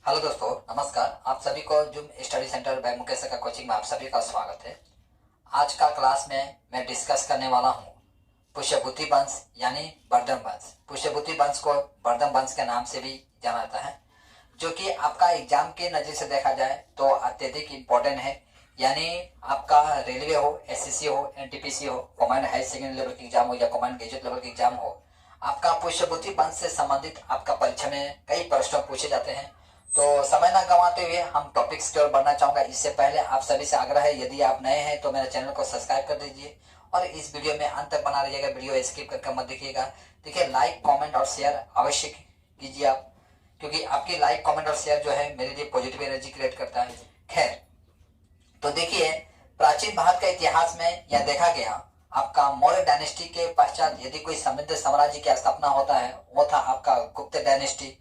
Hello दोस्तों, नमस्कार। आप सभी को Zoom study centre by Mukesh का कोचिंग में आप सभी का स्वागत है। आज का क्लास में मैं डिस्कस करने वाला हूँ पुष्यभूति वंश यानी वर्धन वंश। पुष्यभूति वंश को वर्धन वंश के नाम से भी जाना जाता है, जो कि आपका एग्जाम के नजर से देखा जाए तो अत्यधिक इम्पोर्टेंट है। यानी आपका रेलवे हो, एसएससी हो, एनटीपीसी हो, कमांड हाई सेकेंडरी लेवल की एग्जाम हो या कमांड ग्रेजुएट लेवल की एग्जाम हो, आपका पुष्यभूति वंश से संबंधित आपका परीक्षा में कई प्रश्न पूछे जाते हैं। तो समय ना गंवाते हुए हम टॉपिक्स की ओर बढ़ना चाहूंगा। इससे पहले आप सभी से आग्रह है, यदि आप नए हैं तो मेरे चैनल को सब्सक्राइब कर दीजिए और इस वीडियो में अंत तक बना रहिएगा। वीडियो स्किप करके मत देखिएगा। देखिए, लाइक कमेंट और शेयर अवश्य कीजिए आप, क्योंकि आपकी लाइक कमेंट और शेयर जो है मेरे लिए पॉजिटिव एनर्जी क्रिएट करता है। खैर, तो देखिए, प्राचीन भारत का इतिहास में यह देखा गया, आपका मौर्य डायनेस्टी के पश्चात यदि कोई समृद्ध साम्राज्य की स्थापना होता है, वो था आपका गुप्त डायनेस्टी।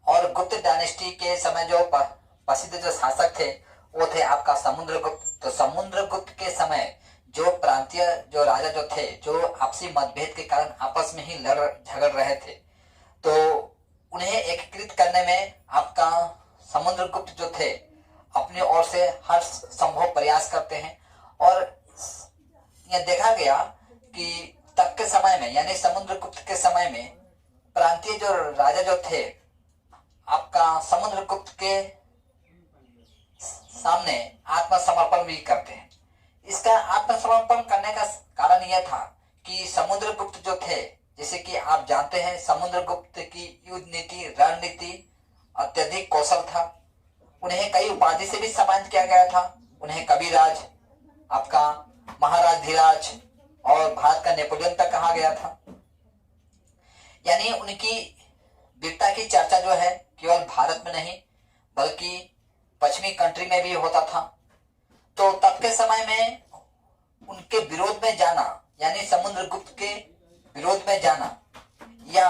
और गुप्त डायनेस्टी के समय जो प्रसिद्ध जो शासक थे वो थे आपका समुद्रगुप्त। तो समुद्रगुप्त के समय जो प्रांतीय जो राजा जो थे, जो आपसी मतभेद के कारण आपस में ही लड़ झगड़ रहे थे, तो उन्हें एकीकृत करने में आपका समुद्रगुप्त जो थे अपनी ओर से हर संभव प्रयास करते हैं। और यह देखा गया कि तब के समय में यानी समुद्रगुप्त के समय में प्रांतीय जो राजा जो थे आपका समुद्रगुप्त के सामने आत्मसमर्पण भी करते हैं। इसका आत्मसमर्पण करने का कारण यह था कि समुद्रगुप्त जो थे, जैसे कि आप जानते हैं, समुद्रगुप्त की युद्ध नीति रणनीति अत्यधिक कौशल था। उन्हें कई उपाधि से भी सम्मानित किया गया था। उन्हें कविराज, आपका महाराज धीराज और भारत का नेपोलियन तक कहा गया था। यानी उनकी वीरता की चर्चा जो है केवल भारत में नहीं बल्कि पश्चिमी कंट्री में भी होता था। तो तब के समय में उनके विरोध में जाना यानी समुद्रगुप्त के विरोध में जाना या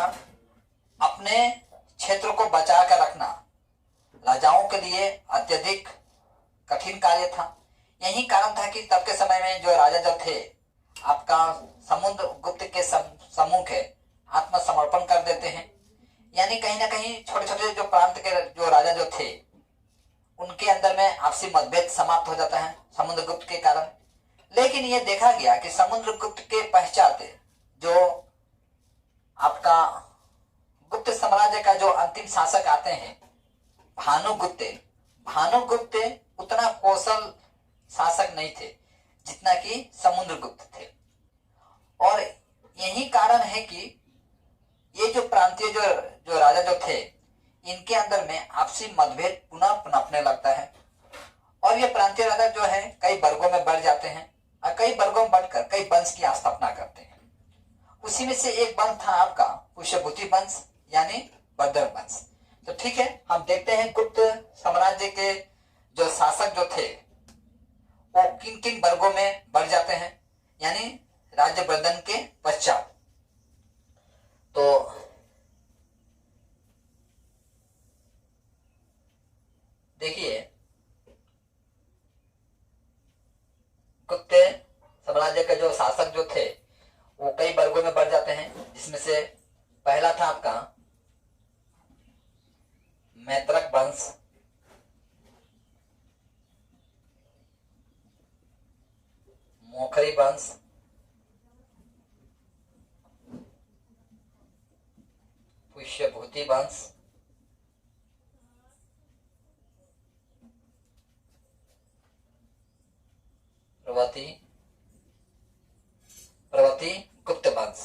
अपने क्षेत्र को बचा कर रखना राजाओं के लिए अत्यधिक कठिन कार्य था। यही कारण था कि तब के समय में जो राजा जो थे आपका समुद्रगुप्त के सम्मुख आत्मसमर्पण कर देते हैं। यानी कहीं ना कहीं छोटे छोटे जो प्रांत के जो राजा जो थे उनके अंदर में आपसी मतभेद समाप्त हो जाता है समुद्रगुप्त के कारण। लेकिन यह देखा गया कि समुद्रगुप्त के पश्चात जो आपका गुप्त साम्राज्य का जो अंतिम शासक आते हैं भानुगुप्त, भानुगुप्त उतना कौशल शासक नहीं थे जितना कि समुद्रगुप्त थे। और यही कारण है कि ये जो प्रांतीय जो राजा जो थे इनके अंदर में आपसी मतभेद पुनः पनपने लगता है। और ये प्रांतीय राजा जो है कई वर्गों में बढ़ जाते हैं और कई वर्गों में बढ़कर कई वंश की स्थापना करते हैं। उसी में से एक वंश था आपका पुष्यभूति वंश यानी वर्धन वंश। तो ठीक है, हम देखते हैं गुप्त साम्राज्य के जो शासक जो थे वो किन किन वर्गों में बढ़ जाते हैं यानी राज्यवर्धन के पश्चात। तो देखिए, गुप्त साम्राज्य के जो शासक जो थे वो कई वर्गों में बढ़ जाते हैं, जिसमें से पहला था आपका मैत्रक वंश, मोखरी वंश, पुष्यभूति वंश, प्रवती गुप्त वंश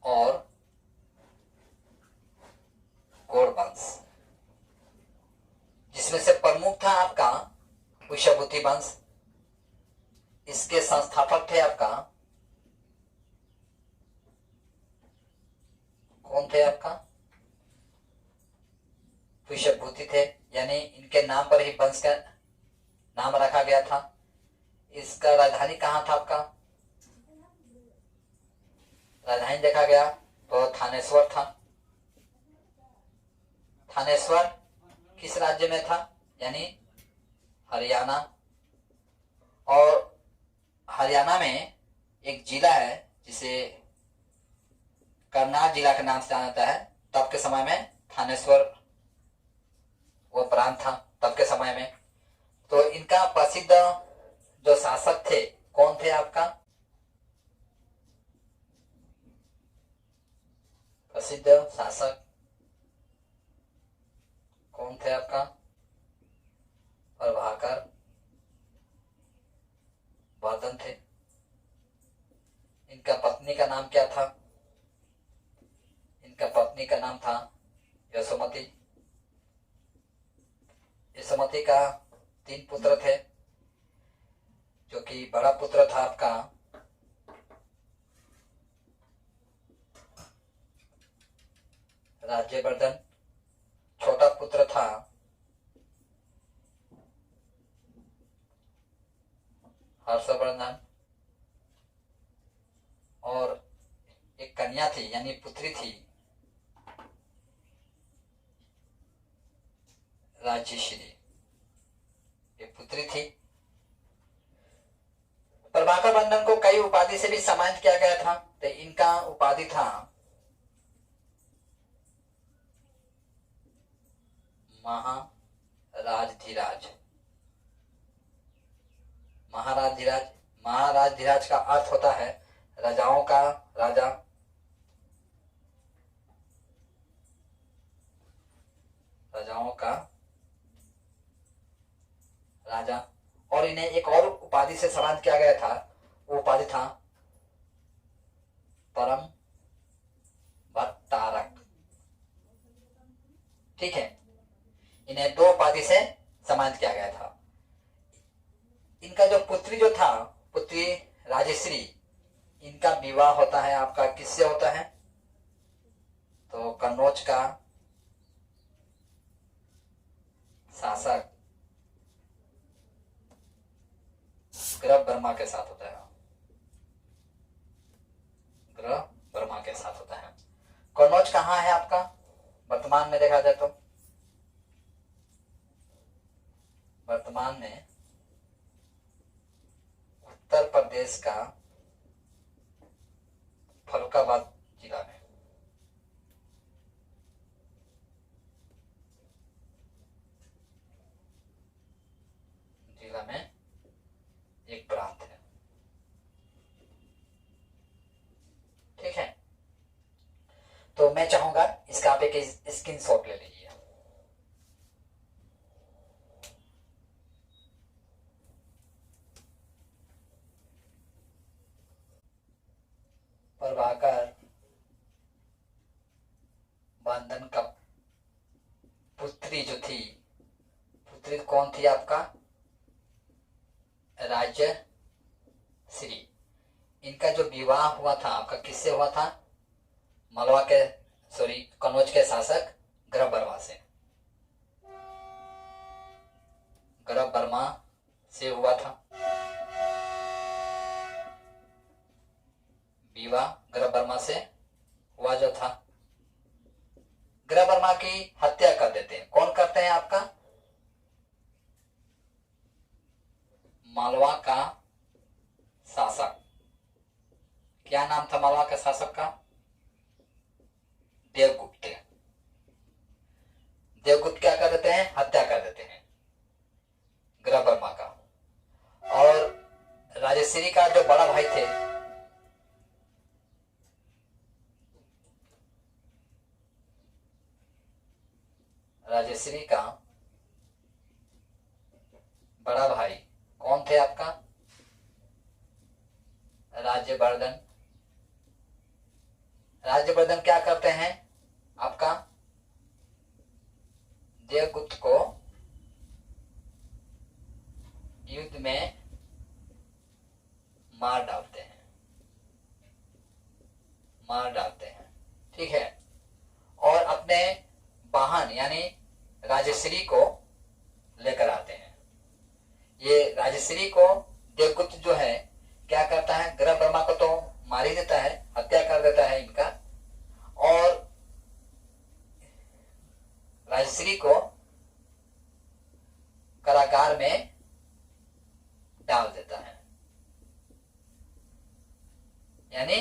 और गौड़ वंश, जिसमें से प्रमुख था आपका पुष्यभूति वंश। इसके संस्थापक थे आपका कौन थे? आपका पुष्यभूति थे, यानी इनके नाम पर ही वंश का नाम रखा गया था। इसका राजधानी कहाँ था? आपका राजधानी देखा गया तो थानेश्वर था। थानेश्वर किस राज्य में था? यानी हरियाणा। और हरियाणा में एक जिला है जिसे करनाल जिला के नाम से जाना जाता है। तब के समय में थानेश्वर वो प्रांत था तब के समय में। तो इनका प्रसिद्ध जो शासक थे कौन थे आपका? प्रसिद्ध शासक कौन थे आपका? प्रभाकर वर्धन थे। इनका पत्नी का नाम क्या था? इनका पत्नी का नाम था यशोमती। यशोमती का 3 पुत्र थे, जो कि बड़ा पुत्र था आपका राज्यवर्धन, छोटा पुत्र था हर्षवर्धन, और एक कन्या थी यानी पुत्री थी राजश्री, ये पुत्री थी। प्रभाकर वर्धन को कई उपाधि से भी सम्मानित किया गया था। तो इनका उपाधि था महाराजधिराज। महाराजधिराज, महाराजधिराज का अर्थ होता है राजाओं का राजा। राजाओं का राजा। और इन्हें एक और उपाधि से सम्मानित किया गया था, वो उपाधि था परम भट्टारक। ठीक है, इन्हें 2 उपाधि से सम्मानित किया गया था। इनका जो पुत्री जो था, पुत्री राजश्री, इनका विवाह होता है आपका किससे होता है? तो कन्नौज का शासक ग्रह वर्मा के साथ होता है। ग्रह वर्मा के साथ होता है। कन्नौज कहाँ है आपका वर्तमान में देखा जाए तो? वर्तमान में उत्तर प्रदेश का फरुखाबाद जिला में। जिला में एक प्रांत है। ठीक है, तो मैं चाहूंगा इसका आप एक स्क्रीनशॉट ले लीजिए। प्रभाकर वर्धन का पुत्री जो थी, पुत्री कौन थी आपका? राजश्री। इनका जो विवाह हुआ था आपका किससे हुआ था? मालवा के कन्नौज के शासक ग्रह वर्मा से। ग्रह वर्मा से हुआ था विवाह। ग्रह वर्मा से हुआ जो था, ग्रह वर्मा की हत्या कर देते हैं। कौन करते हैं आपका? मालवा का शासक। क्या नाम था मालवा के शासक का? देवगुप्त। देवगुप्त क्या कर देते हैं? हत्या कर देते हैं ग्रह वर्मा का। और राजश्री का जो बड़ा भाई थे, राजश्री का बड़ा भाई कौन थे आपका? राज्यवर्धन। राज्यवर्धन क्या करते हैं आपका? देवगुप्त को युद्ध में मार डालते हैं। मार डालते हैं। ठीक है, और अपने वाहन यानी राजश्री को लेकर आते हैं। ये राजश्री को देवगुप्त जो है क्या करता है? ग्रह वर्मा को तो मार ही देता है, हत्या कर देता है इनका, और राजश्री को कारागार में डाल देता है, यानी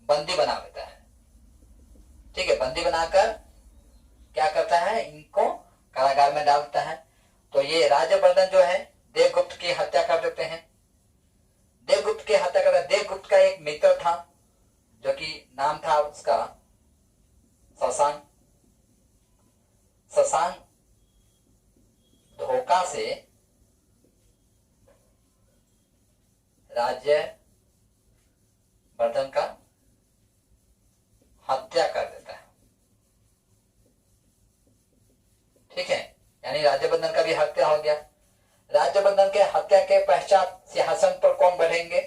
बंदी बना देता है। ठीक है, बंदी बनाकर करता है, इनको कारागार में डालता है। तो ये राज्यवर्धन जो है देवगुप्त की हत्या कर देते हैं। देवगुप्त की हत्या कर, देवगुप्त का एक मित्र था जो कि नाम था उसका शशांक। शशांक धोखा से राज्यवर्धन का हत्या कर देता है। ठीक है, यानी राज्यवर्धन का भी हत्या हो गया। राज्यवर्धन के हत्या के पश्चात सिंहासन पर कौन बैठेंगे?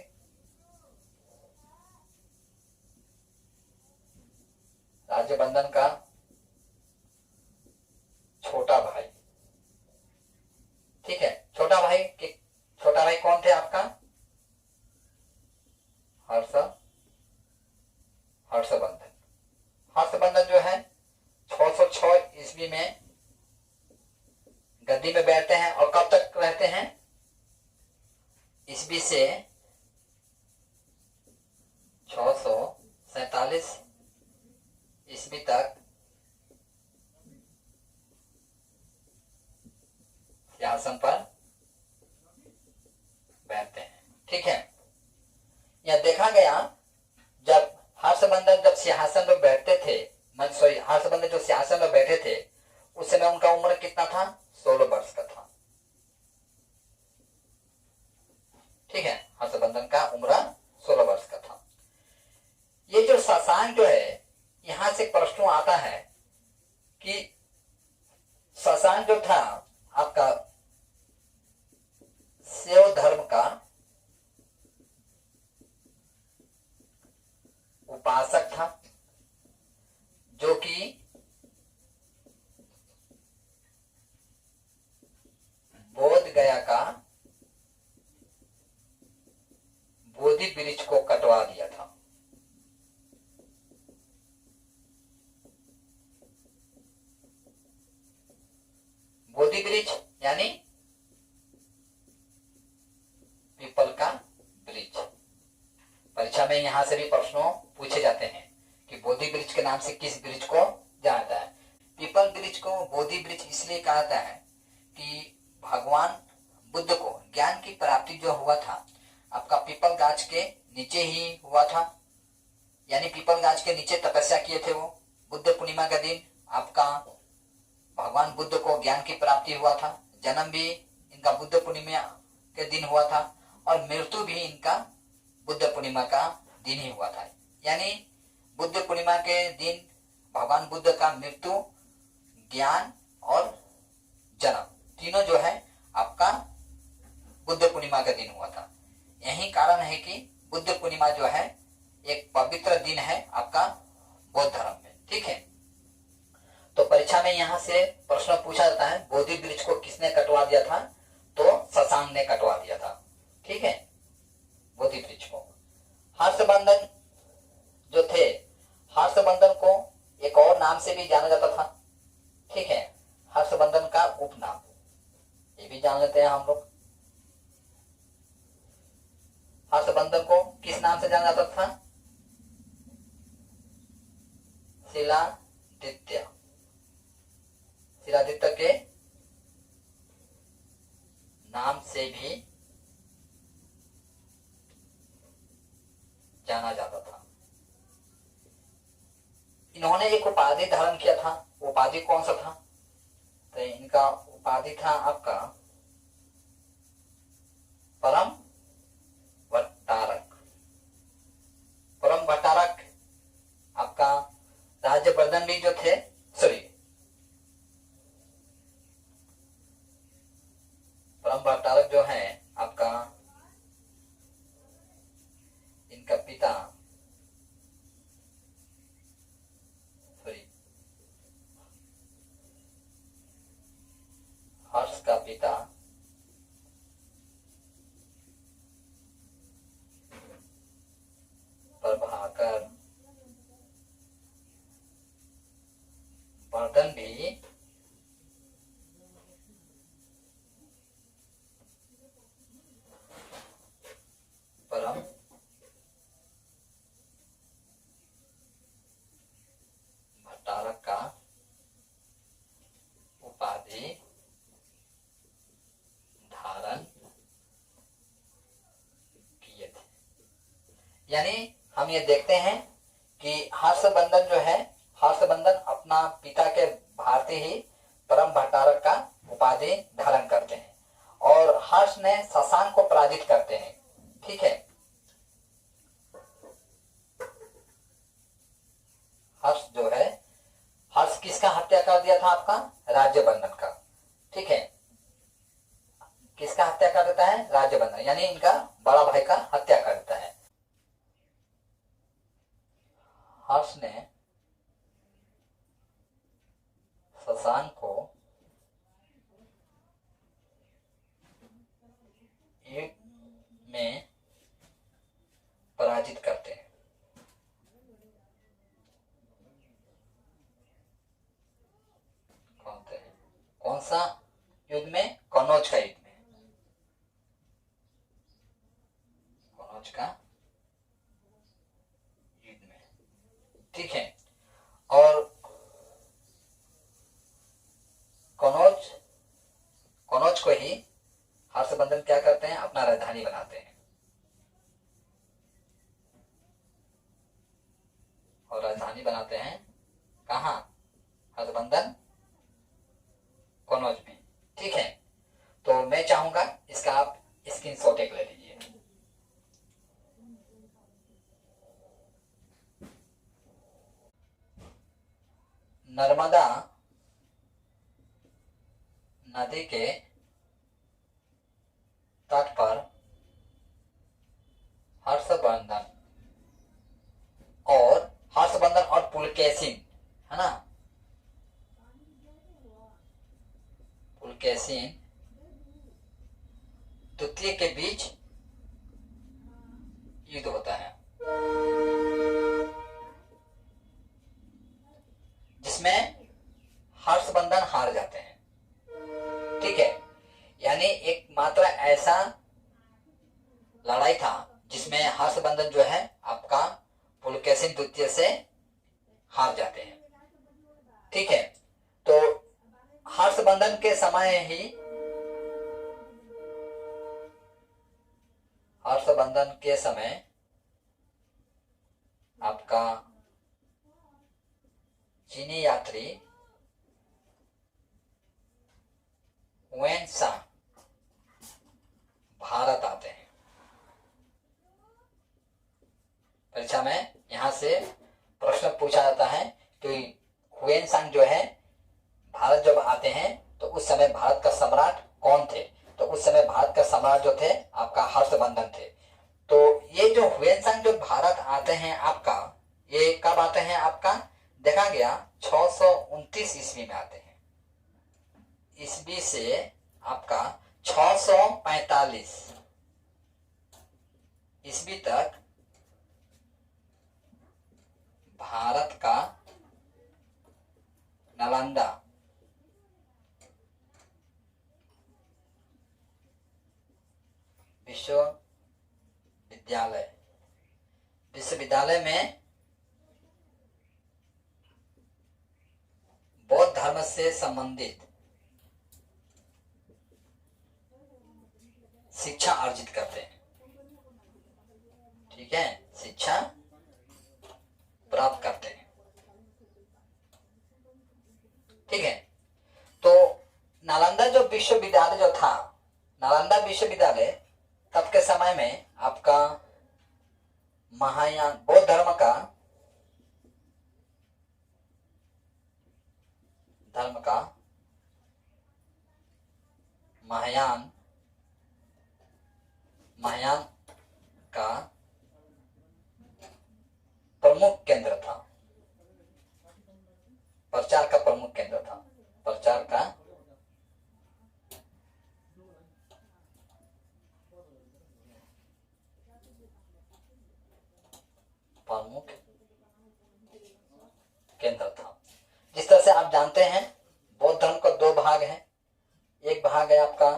राज्यवर्धन का छोटा भाई। ठीक है, छोटा भाई कौन थे आपका? हर्षवर्धन। हर्षवर्धन जो है 606 ईस्वी में गद्दी में बैठते हैं और कब तक रहते हैं? ईस्वी से 647 ईस्वी तक सिंहासन पर बैठते हैं। ठीक है, यह देखा गया जब हर्षवर्धन जब सिंहासन पर बैठते थे, हर्षवर्धन जो सिंहासन पर बैठे थे उस समय उनका उम्र कितना था? 16 वर्ष का था। ठीक है, हर्षवर्धन का उम्र 16 वर्ष का था। ये जो शशांक जो है, यहां से प्रश्न आता है कि शशांक जो था आपका शैव धर्म का उपासक था, जो कि बोध गया का बोधि वृक्ष को कटवा दिया था। बोधि वृक्ष यानी पीपल का वृक्ष। परीक्षा में यहां से भी प्रश्नों पूछे जाते हैं कि बोधि वृक्ष के नाम से किस वृक्ष को जानता है? पीपल वृक्ष को बोधि वृक्ष इसलिए कहा जाता है कि भगवान बुद्ध को ज्ञान की प्राप्ति जो हुआ था आपका पीपल गाछ के नीचे ही हुआ था। यानी पीपल गाछ के नीचे तपस्या किए थे वो। बुद्ध पूर्णिमा का दिन आपका भगवान बुद्ध को ज्ञान की प्राप्ति हुआ था। जन्म भी इनका बुद्ध पूर्णिमा के दिन हुआ था और मृत्यु भी इनका बुद्ध पूर्णिमा का दिन ही हुआ था। यानी बुद्ध पूर्णिमा के दिन भगवान बुद्ध का मृत्यु, ज्ञान और जन्म तीनों जो है आपका बुद्ध पूर्णिमा का दिन हुआ था। यही कारण है कि बुद्ध पूर्णिमा जो है एक पवित्र दिन है आपका बौद्ध धर्म में। ठीक है, तो परीक्षा में यहां से प्रश्न पूछा जाता है बोधि वृक्ष को किसने कटवा दिया था? तो शशांक ने कटवा दिया था। ठीक है, बोधि वृक्ष को। हर्षवर्धन जो थे, हर्षवर्धन को एक और नाम से भी जाना जाता था। ठीक है, हर्षवर्धन का उपनाम, ये भी जान लेते हैं हम लोग। हर्षवर्धन को किस नाम से जाना जाता था? शिलादित्य। शिलादित्य के नाम से भी जाना जाता था। इन्होंने एक उपाधि धारण किया था। उपाधि कौन सा था? तो इनका उपाधि था आपका परम भट्टारक। परम भट्टारक आपका राज्यवर्धन भी जो थे, परम भट्टारक जो है आपका इनका पिता हर्ष का पिता प्रभाकर वर्धन भी परम भट्टारक का यानी हम ये देखते हैं कि हर्षवर्धन जो है, हर्षवर्धन अपना पिता के भारती ही परम भट्टारक का उपाधि धारण करते हैं और हर्ष ने शशांक को पराजित करते हैं। ठीक है, हर्ष जो है, हर्ष किसका हत्या कर दिया था आपका? राज्यवर्धन का। ठीक है, किसका हत्या कर देता है? राज्यवर्धन, यानी इनका बड़ा भाई का हत्या कर देता है। हर्ष ने शशांक को युद्ध में पराजित करते हैं। कौन सा युद्ध में? कनौज का युद्ध में, कनौज का युद्ध में। ठीक है, और कनौज को ही हर्षवर्धन क्या करते हैं? अपना राजधानी बनाते हैं और राजधानी बनाते हैं कहाँ? हर्षवर्धन कनौज में। ठीक है, तो मैं चाहूंगा इसका आप स्क्रीनशॉट एक ले लीजिए। नर्मदा नदी के तट पर हर्षवर्धन और पुलकेशिन, है ना, पुलकेशिन द्वितीय के बीच युद्ध होता है, जिसमें हर्षवर्धन हार जाते हैं। ठीक है, यानी एक मात्र ऐसा लड़ाई था जिसमें हर्षवर्धन जो है आपका पुलकेशिन द्वितीय से हार जाते हैं। ठीक है, तो हर्षवर्धन के समय ही, हर्षवर्धन के समय आपका चीनी यात्री हुएनसांग भारत आते हैं। परीक्षा में यहां से प्रश्न पूछा जाता है कि हुएनसांग जो है भारत जब आते हैं तो उस समय भारत का सम्राट कौन थे? तो उस समय भारत का सम्राट जो थे आपका हर्षवर्धन थे। तो ये जो हुएनसांग जो भारत आते हैं आपका, ये कब आते हैं आपका? देखा गया 629 ईस्वी में आते हैं। ईस्वी से आपका 645 ईस्वी तक भारत का नालंदा विश्वविद्यालय में बौद्ध धर्म से संबंधित शिक्षा अर्जित करते हैं। ठीक है, शिक्षा प्राप्त करते हैं। ठीक है, तो नालंदा जो विश्वविद्यालय जो था, नालंदा विश्वविद्यालय तब के समय में आपका महायान बौद्ध धर्म का महायान का प्रमुख केंद्र था, प्रचार का प्रमुख केंद्र था, प्रचार का प्रमुख केंद्र था। जिस तरह से आप जानते हैं बौद्ध धर्म का दो भाग हैं। एक भाग है आपका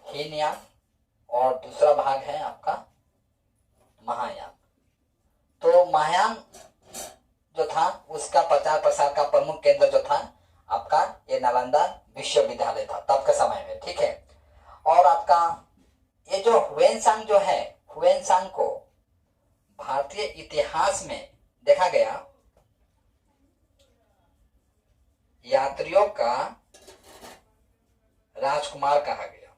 हीनयान और दूसरा भाग है आपका महायान। तो महायान जो था उसका प्रचार प्रसार का प्रमुख केंद्र जो था आपका ये नालंदा विश्वविद्यालय था तब के समय में। ठीक है, और आपका ये जो हुएनसांग जो है, हुएन को भारतीय इतिहास में देखा गया यात्रियों का राजकुमार कहा गया।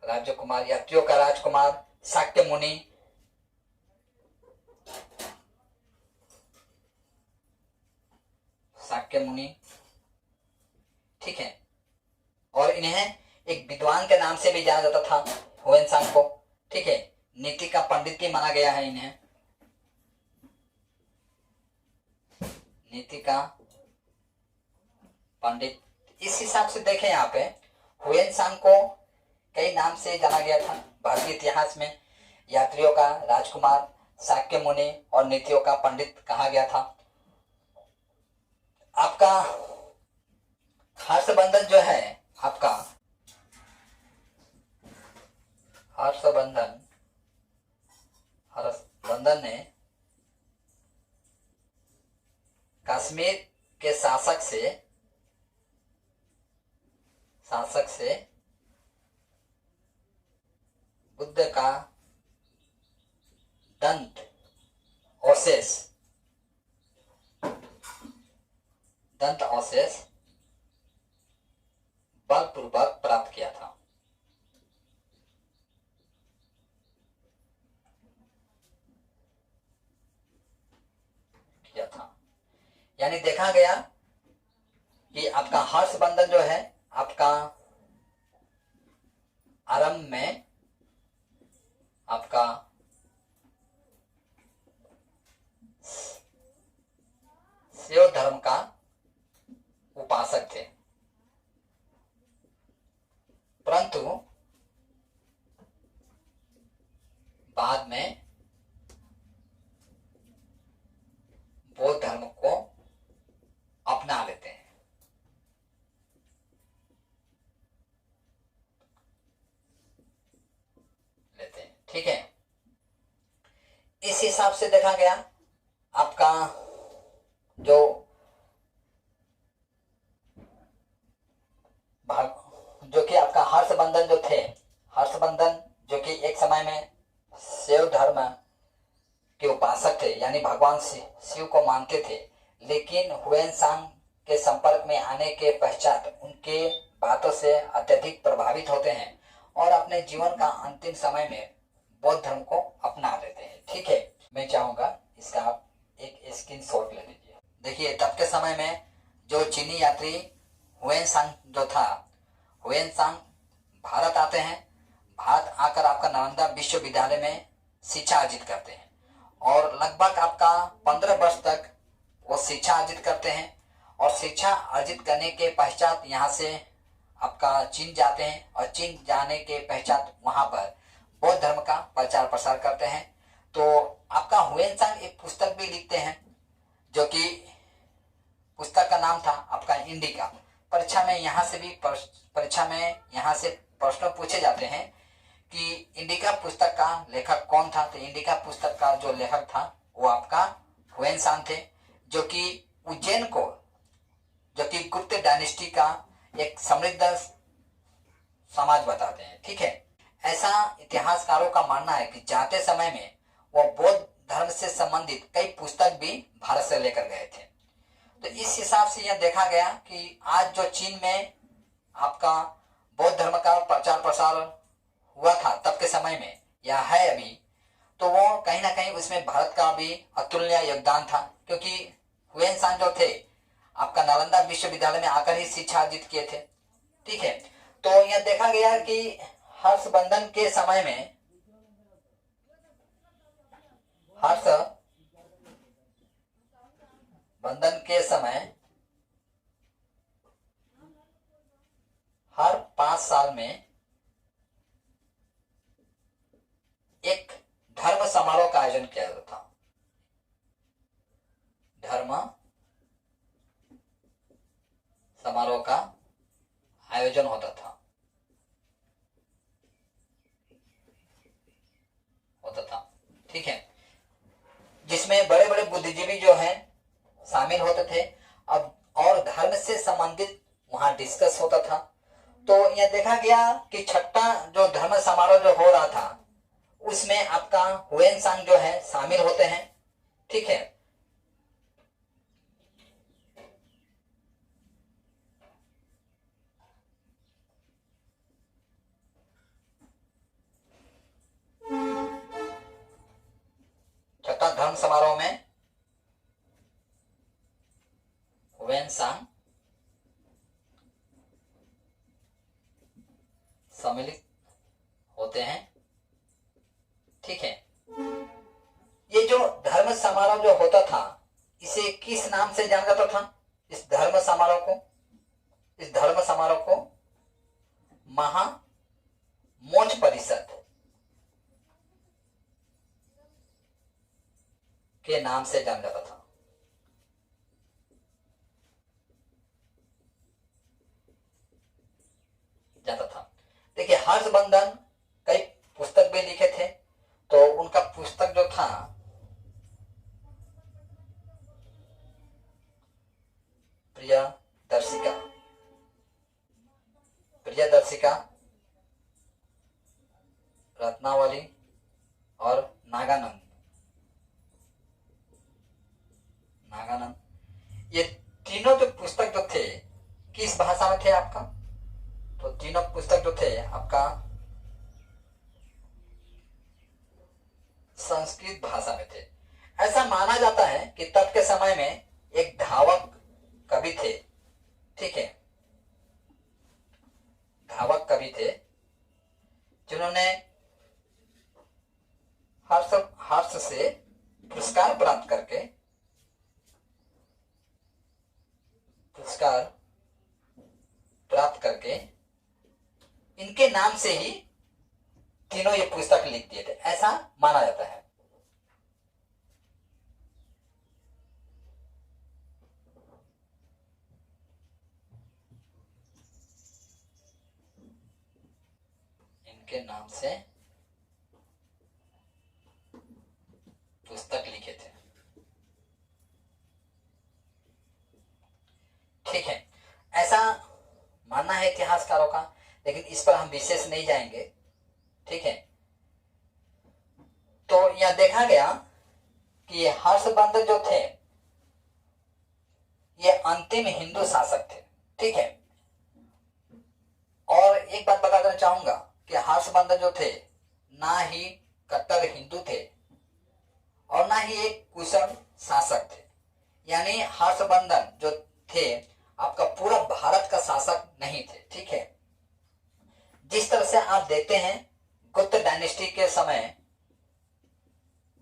राजकुमार, यात्रियों का राजकुमार, शाक्य मुनि, शाक्य मुनि, ठीक है। और इन्हें एक विद्वान के नाम से भी जाना जाता था हुएन को, ठीक है। नीति का पंडित भी माना गया है इन्हें, नीति का पंडित। इस हिसाब से देखें यहाँ पे हुएन को कई नाम से जाना गया था भारतीय इतिहास में। यात्रियों का राजकुमार, शाक्य मुनि और नीतियों का पंडित कहा गया था। आपका हर्षवर्धन जो है, आपका हर्षवर्धन ने कश्मीर के शासक से बुद्ध का दंत अवशेष बलपूर्वक प्राप्त किया था। यानी देखा गया कि आपका हर्षवर्धन जो है, आपका आरंभ में आपका शैव धर्म का उपासक थे, परंतु बाद में बौद्ध धर्म को अपना लेते हैं। ठीक है। इस हिसाब से देखा गया आपका जो कि आपका हर्षवर्धन जो थे, हर्षवर्धन जो कि एक समय में शैव धर्म के उपासक थे, यानी भगवान शिव को मानते थे, लेकिन हुएन के संपर्क में आने के पश्चात उनके बातों से अत्यधिक प्रभावित होते हैं और अपने जीवन का अंतिम समय में बौद्ध धर्म को अपना लेते हैं। ठीक है, मैं चाहूंगा इसका आप एक स्क्रीनशॉट ले लीजिए। देखिए, तब के समय में जो चीनी यात्री हुएन जो था, हुएन भारत आते हैं। भारत आकर आपका नालंदा विश्वविद्यालय में शिक्षा अर्जित करते हैं और लगभग आपका 15 वर्ष तक वो शिक्षा अर्जित करते हैं और शिक्षा अर्जित करने के पश्चात यहाँ से आपका चीन जाते हैं और चीन जाने के पश्चात वहां पर बौद्ध धर्म का प्रचार प्रसार करते हैं। तो आपका हुएन एक पुस्तक भी लिखते हैं, जो कि पुस्तक का नाम था आपका इंडिका। परीक्षा में यहाँ से प्रश्न पूछे जाते हैं कि इंडिका पुस्तक का लेखक कौन था। तो इंडिका पुस्तक का जो लेखक था वो आपका हुएन थे, जो कि उज्जैन को, जो कि गुप्त डायनेस्टी का एक समृद्ध समाज बताते हैं। ठीक है, ऐसा इतिहासकारों का मानना है कि जाते समय में वो बौद्ध धर्म से संबंधित कई पुस्तक भी भारत से लेकर गए थे। तो इस हिसाब से यह देखा गया कि आज जो चीन में आपका बौद्ध धर्म का प्रचार प्रसार हुआ था तब के समय में, या है अभी, तो वो कहीं ना कहीं उसमें भारत का भी अतुलनीय योगदान था, क्योंकि हुएन जो थे आपका नालंदा विश्वविद्यालय में आकर ही शिक्षा अर्जित किए थे। ठीक है, तो यह देखा गया कि हर्षवर्धन के समय में, हर्षवर्धन के समय हर 5 साल में एक धर्म समारोह का आयोजन किया जाता था। धर्म समारोह का आयोजन होता था। ठीक है, जिसमें बड़े बड़े बुद्धिजीवी जो हैं शामिल होते थे। अब और धर्म से संबंधित वहां डिस्कस होता था। तो यह देखा गया कि छठा जो धर्म समारोह जो हो रहा था उसमें आपका हुएनसांग जो है शामिल होते हैं। ठीक है, छठा धर्म समारोह में हुएनसांग सम्मिलित होते हैं। ठीक है, ये जो धर्म समारोह जो होता था इसे किस नाम से जाना जाता था? इस धर्म समारोह को महामोच परिषद के नाम से जाना जाता था। देखिए, हर्षवर्धन कई पुस्तक भी लिखे थे, तो उनका पुस्तक जो था प्रियदर्शिका, रत्नावली और नागानंद, ये तीनों जो पुस्तक जो थे किस भाषा में थे आपका? तो तीनों पुस्तक जो थे आपका संस्कृत भाषा में थे। ऐसा माना जाता है कि तब के समय में एक धावक कवि थे। ठीक है, धावक कवि थे जिन्होंने हर्ष से पुरस्कार प्राप्त करके इनके नाम से ही तीनों ये पुस्तक लिख दिए थे, ऐसा माना जाता है। इनके नाम से पुस्तक लिखे थे। ठीक है, ऐसा मानना है इतिहासकारों का, लेकिन इस पर हम विशेष नहीं जाएंगे। ठीक है, तो यह देखा गया कि हर्षवर्धन जो थे ये अंतिम हिंदू शासक थे। ठीक है, और एक बात बता देना चाहूंगा कि हर्षवर्धन जो थे ना ही कट्टर हिंदू थे और ना ही एक कुशल शासक थे। यानी हर्षवर्धन जो थे आपका पूरा भारत का शासक नहीं थे। ठीक है, जिस तरह से आप देखते हैं गुप्त डायनेस्टी के समय,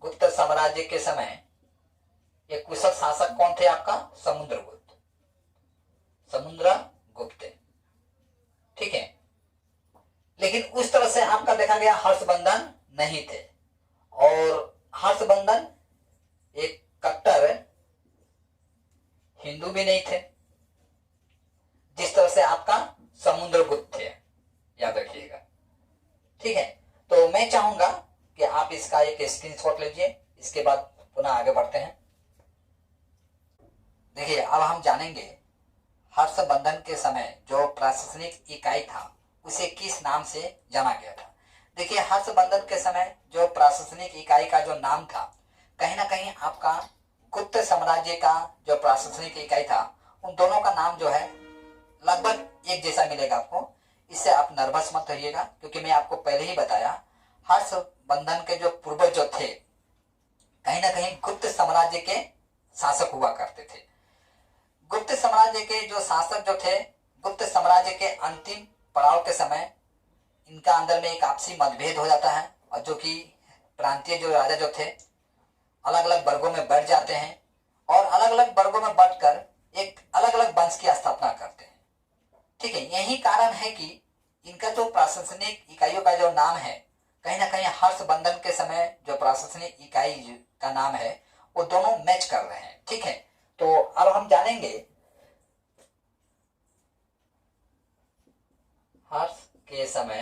गुप्त साम्राज्य के समय ये कुशल शासक कौन थे आपका? समुद्रगुप्त। ठीक है, लेकिन उस तरह से आपका देखा गया हर्षवर्धन नहीं थे, और हर्षवर्धन एक कट्टर हिंदू भी नहीं थे जिस तरह से आपका समुद्रगुप्त थे, याद रखिएगा। ठीक है, तो मैं चाहूंगा कि आप इसका एक स्क्रीनशॉट लीजिए, इसके बाद पुनः आगे बढ़ते हैं। देखिए, अब हम जानेंगे हर्षवर्धन के समय जो प्रशासनिक इकाई था उसे किस नाम से जाना गया था। देखिए, हर्षवर्धन के समय जो प्रशासनिक इकाई का जो नाम था, कहीं ना कहीं आपका गुप्त साम्राज्य का जो प्रशासनिक इकाई था उन दोनों का नाम जो है लगभग एक जैसा मिलेगा आपको। इससे आप नर्वस मत रहिएगा, क्योंकि मैं आपको पहले ही बताया हर्षवर्धन के जो पूर्वज जो थे कहीं ना कहीं गुप्त साम्राज्य के शासक हुआ करते थे। गुप्त साम्राज्य के जो शासक जो थे, गुप्त साम्राज्य के अंतिम पड़ाव के समय इनका अंदर में एक आपसी मतभेद हो जाता है, और जो कि प्रांतीय जो राजा जो थे अलग अलग वर्गों में बढ़ जाते हैं, और अलग अलग वर्गों में बढ़कर एक अलग अलग वंश की स्थापना करते हैं। ठीक है, यही कारण है कि इनका जो प्रशासनिक इकाइयों का जो नाम है, कहीं ना कहीं हर्षवर्धन के समय जो प्रशासनिक इकाई का नाम है वो दोनों मैच कर रहे हैं। ठीक है, तो अब हम जानेंगे हर्ष के समय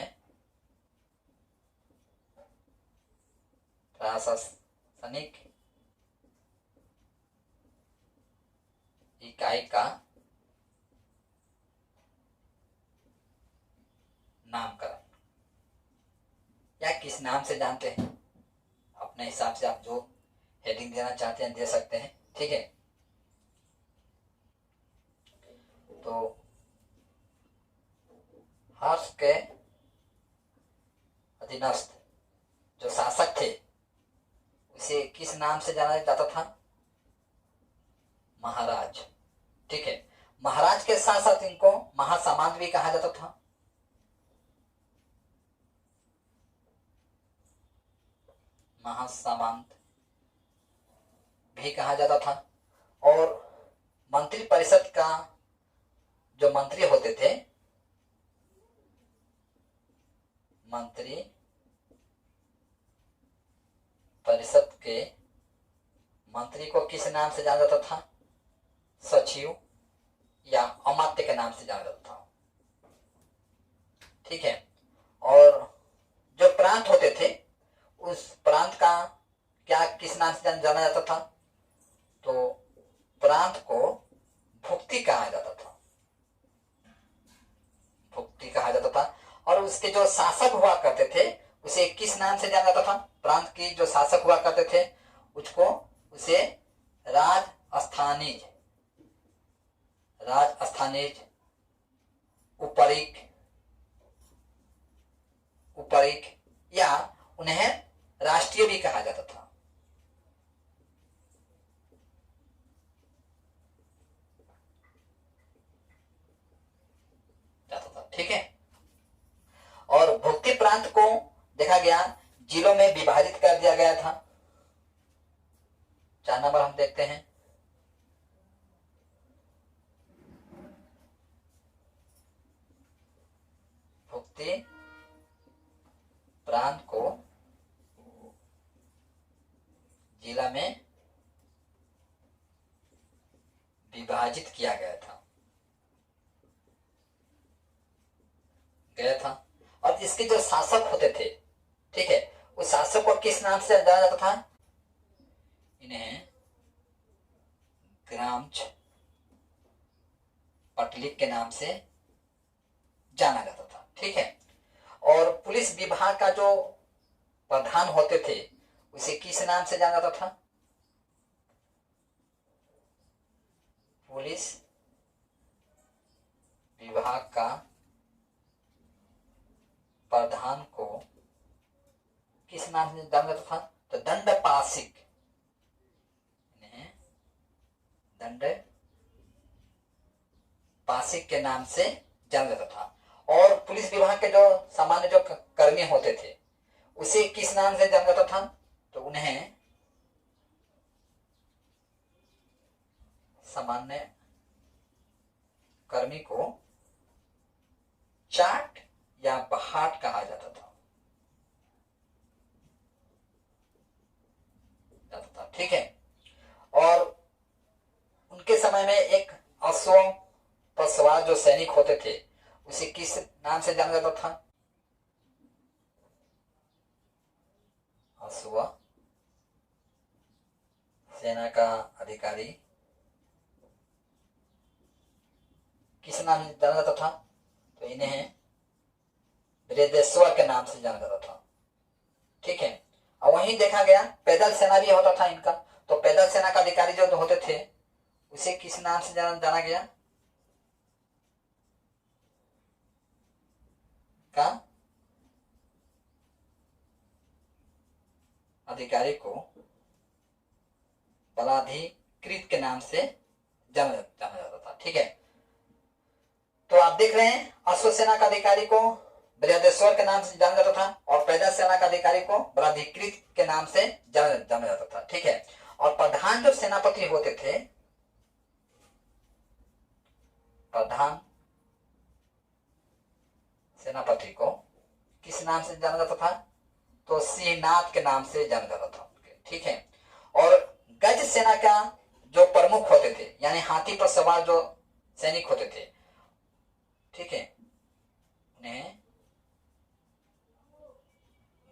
प्रशासनिक इकाई का नामकरण, या किस नाम से जानते हैं, अपने हिसाब से आप जो हेडिंग देना चाहते हैं दे सकते हैं। ठीक है, तो हर्ष के अधीनस्थ जो शासक थे उसे किस नाम से जाना जाता था? महाराज। ठीक है, महाराज के साथ साथ इनको महासामंत भी कहा जाता था। महासामंत भी कहा जाता था। और मंत्री परिषद का जो मंत्री होते थे, मंत्री परिषद के मंत्री को किस नाम से जाना जाता था? सचिव या अमात्य के नाम से जाना जाता था। ठीक है, और जो प्रांत होते थे उस प्रांत का क्या किस नाम से जाना जाता था? तो प्रांत को भुक्ति कहा जाता था, भुक्ति कहा जाता था। और उसके जो शासक हुआ करते थे उसे किस नाम से जाना जाता था? प्रांत की जो शासक हुआ करते थे उसको उसे राजस्थानीज, राजस्थानीज, उपरिक, उपरिक, या उन्हें राष्ट्रीय भी कहा जाता था। ठीक है, और भुक्ति प्रांत को देखा गया जिलों में विभाजित कर दिया गया था। 4 नंबर हम देखते हैं। भुक्ति प्रांत को जिला में विभाजित किया गया था, और इसके जो शासक होते थे, ठीक है, उस शासक को किस नाम से जाना जाता था? इन्हें ग्राम्ज पटलिक के नाम से जाना जाता था। ठीक है, और पुलिस विभाग का जो प्रधान होते थे उसे किस नाम से जाना जाता था? पुलिस विभाग का प्रधान को किस नाम से जाना जाता था? तो दंडपाशिक, दंडपाशिक के नाम से जाना जाता था। और पुलिस विभाग के जो सामान्य जो कर्मी होते थे उसे किस नाम से जाना जाता था? तो उन्हें सामान्य कर्मी को चाट या बहाट कहा जाता था। ठीक है, और उनके समय में एक अश्वों पर सवार जो सैनिक होते थे उसे किस नाम से जाना जाता था? अश्व सेना का अधिकारी किस नाम से जाना जाता था? तो इन्हें बृहदेश्वर के नाम से जाना जाता था। ठीक है, और वहीं देखा गया पैदल सेना भी होता था इनका। तो पैदल सेना का अधिकारी जो होते थे उसे किस नाम से जाना गया? का अधिकारी को बलाधिकृत के नाम से जाना जाता था। ठीक है, तो आप देख रहे हैं अश्व सेना का अधिकारी को बृहदेश्वर के नाम से जाना जाता था और पैदल सेना का अधिकारी को बलाधिकृत के नाम से जाना जाता था। ठीक है, और प्रधान जो सेनापति होते थे, प्रधान सेनापति को किस नाम से जाना जाता था? तो सिंहनाथ के नाम से जाना जाता था। ठीक है, और गज सेना का जो प्रमुख होते थे यानी हाथी पर सवार जो सैनिक होते थे, ठीक है, उन्हें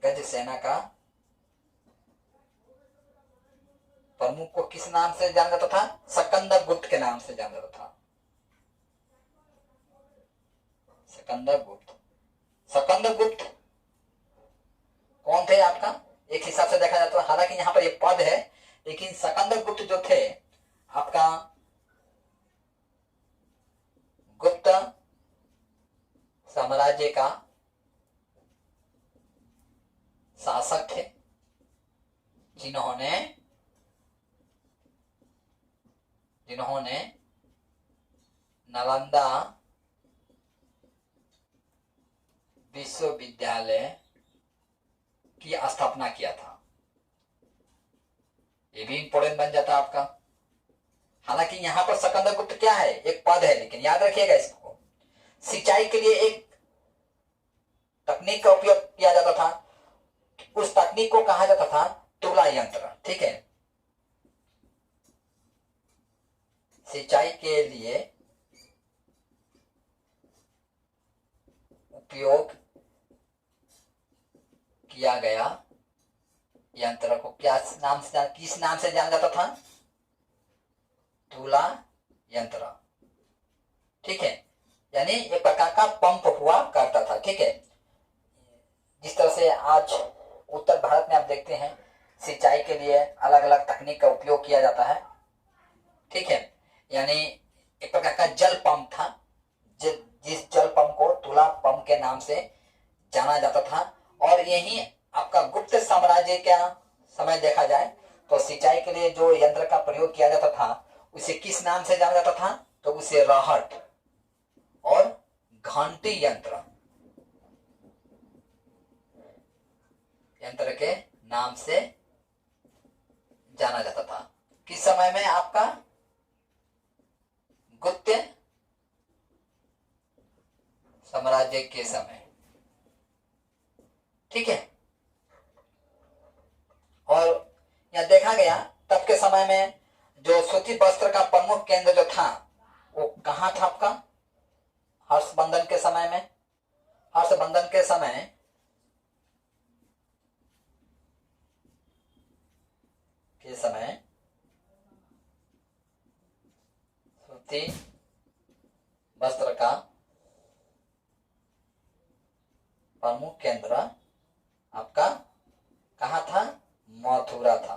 गज सेना का प्रमुख को किस नाम से जाना जाता था? सिकंदर गुप्त के नाम से जाना जाता था। सिकंदर गुप्त सकंदगुप्त कौन थे आपका, एक हिसाब से देखा जाए तो, हालांकि यहाँ पर ये पद है, लेकिन सकंदगुप्त जो थे आपका गुप्त साम्राज्य का शासक थे, जिन्होंने नालंदा विश्वविद्यालय की स्थापना किया था। ये भी इंपॉर्टेंट बन जाता आपका। हालांकि यहां पर सकंदरगुप्त क्या है, एक पद है, लेकिन याद रखिएगा इसको, सिंचाई के लिए एक तकनीक का उपयोग किया जाता था, उस तकनीक को कहा जाता था तुला यंत्र। ठीक है, सिंचाई के लिए उपयोग किया गया यंत्र को किस नाम से जाना जाता था, तुला यंत्र। ठीक है, यानी एक प्रकार का पंप हुआ करता था। ठीक है, जिस तरह से आज उत्तर भारत में आप देखते हैं सिंचाई के लिए अलग अलग तकनीक का उपयोग किया जाता है। ठीक है, यानी एक प्रकार का जल पंप था, जिस जल पंप को तुला पंप के नाम से जाना जाता था। और यही आपका गुप्त साम्राज्य का समय देखा जाए तो सिंचाई के लिए जो यंत्र का प्रयोग किया जाता था उसे किस नाम से जाना जाता था, तो उसे रहट और घंटी यंत्र के नाम से जाना जाता था। किस समय में, आपका गुप्त साम्राज्य के समय। ठीक है, और यह देखा गया तब के समय में जो सूती वस्त्र का प्रमुख केंद्र जो था वो कहाँ था आपका, हर्षवर्धन के समय में। हर्षवर्धन के समय सूती वस्त्र का प्रमुख केंद्र आपका कहाँ था, मथुरा था।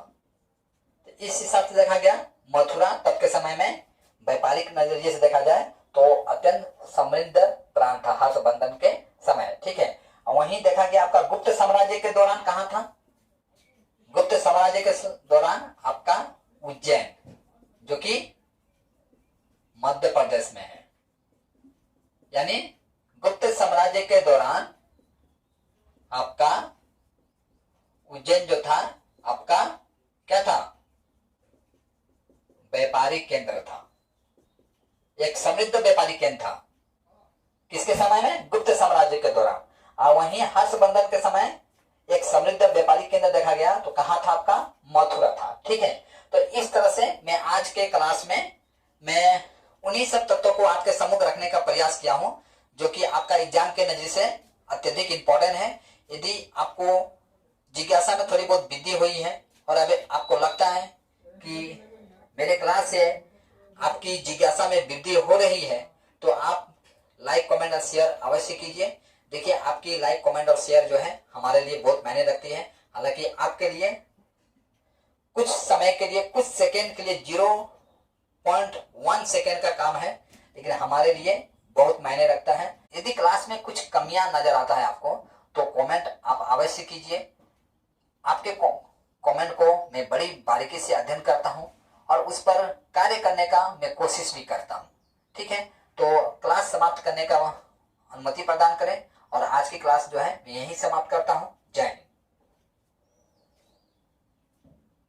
तो इस हिसाब से देखा गया मथुरा तब के समय में व्यापारिक नजरिए से देखा जाए तो अत्यंत समृद्ध प्रांत था हर्षवर्धन के समय। ठीक है, और वहीं देखा गया आपका गुप्त साम्राज्य के दौरान कहाँ था, गुप्त साम्राज्य के दौरान आपका उज्जैन, जो कि मध्य प्रदेश में है। यानी गुप्त साम्राज्य के दौरान आपका उज्जैन जो था आपका क्या था, व्यापारिक केंद्र था, एक समृद्ध व्यापारिक केंद्र था। किसके समय में, गुप्त साम्राज्य के दौरान। और वहीं हर्षवर्धन के समय एक समृद्ध व्यापारिक केंद्र देखा गया तो कहाँ था आपका, मथुरा था। ठीक है, तो इस तरह से मैं आज के क्लास में मैं उन्हीं सब तत्वों को आपके सम्मुख रखने का प्रयास किया हूं जो कि आपका एग्जाम के नजरिए से अत्यधिक इंपॉर्टेंट है। यदि आपको जिज्ञासा में थोड़ी बहुत वृद्धि हुई है और अभी आपको लगता है कि मेरे क्लास से आपकी जिज्ञासा में वृद्धि हो रही है तो आप लाइक कमेंट और शेयर अवश्य कीजिए। देखिए, आपकी लाइक कमेंट और शेयर जो है हमारे लिए बहुत मायने रखती है। हालांकि आपके लिए कुछ समय के लिए, कुछ सेकेंड के लिए 0.1 सेकेंड का काम है, लेकिन हमारे लिए बहुत मायने रखता है। यदि क्लास में कुछ कमियां नजर आता है आपको तो कमेंट आप अवश्य कीजिए। आपके कमेंट को मैं बड़ी बारीकी से अध्ययन करता हूं और उस पर कार्य करने का मैं कोशिश भी करता हूं। ठीक है, तो क्लास समाप्त करने का अनुमति प्रदान करें और आज की क्लास जो है मैं यहीं समाप्त करता हूं। जय हिंद।